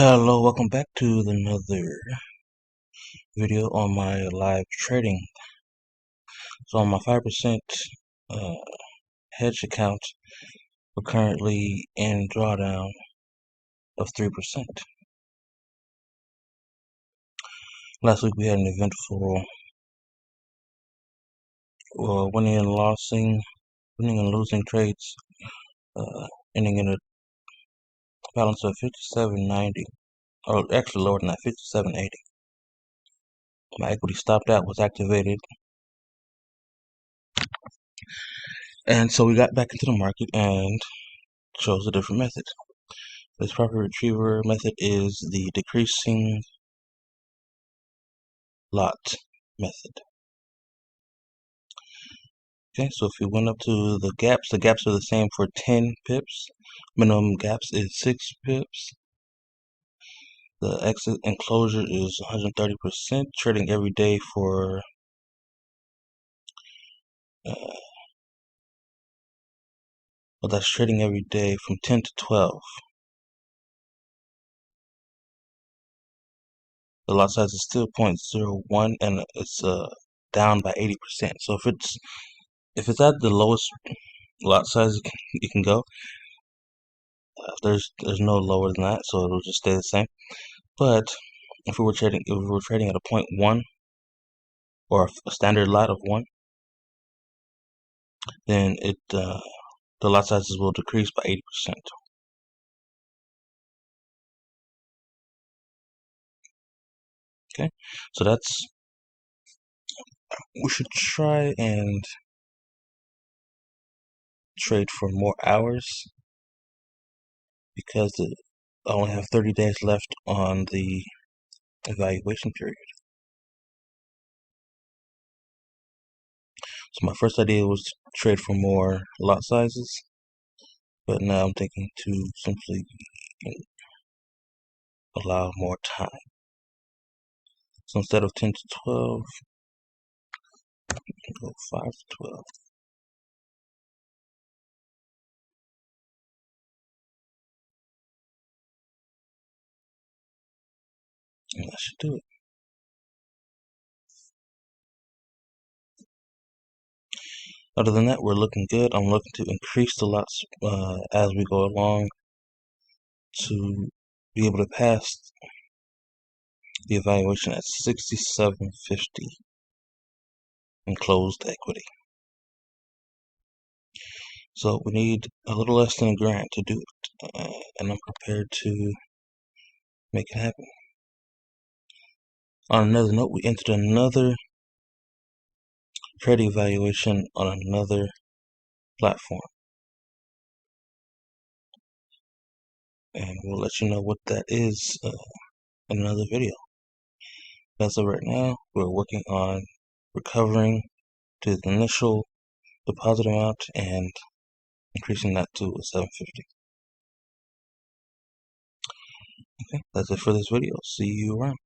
Hello, welcome back to another video on my live trading. So on my 5% hedge account, we're currently in drawdown of 3%. Last week we had an eventful winning and losing trades, ending in a balance of 57.90, or actually lower than that, 57.80. My equity stop out was activated, and so we got back into the market and chose a different method. This proper retriever method is the decreasing lot method. Okay, so if we went up to the gaps are the same for 10 pips. Minimum gaps is 6 pips. The exit and closure is 130%. Trading every day for that's trading every day from 10 to 12. The lot size is still 0.01 and it's down by 80%. So if it's at the lowest lot size you can go, there's no lower than that, so it'll just stay the same. But if we were trading at a 0.1 or a standard lot of 1, then the lot sizes will decrease by 80%. Okay, so we should try and trade for more hours because I only have 30 days left on the evaluation period. So my first idea was to trade for more lot sizes, but now I'm thinking to simply allow more time. So instead of 10 to 12, I can go 5 to 12. And that should do it. Other than that, we're looking good. I'm looking to increase the lots as we go along to be able to pass the evaluation at 67.50 in closed equity. So we need a little less than $1,000 to do it, and I'm prepared to make it happen. On another note, we entered another trading evaluation on another platform, and we'll let you know what that is in another video. As of right now, we're working on recovering to the initial deposit amount and increasing that to 750. Okay, that's it for this video. See you around.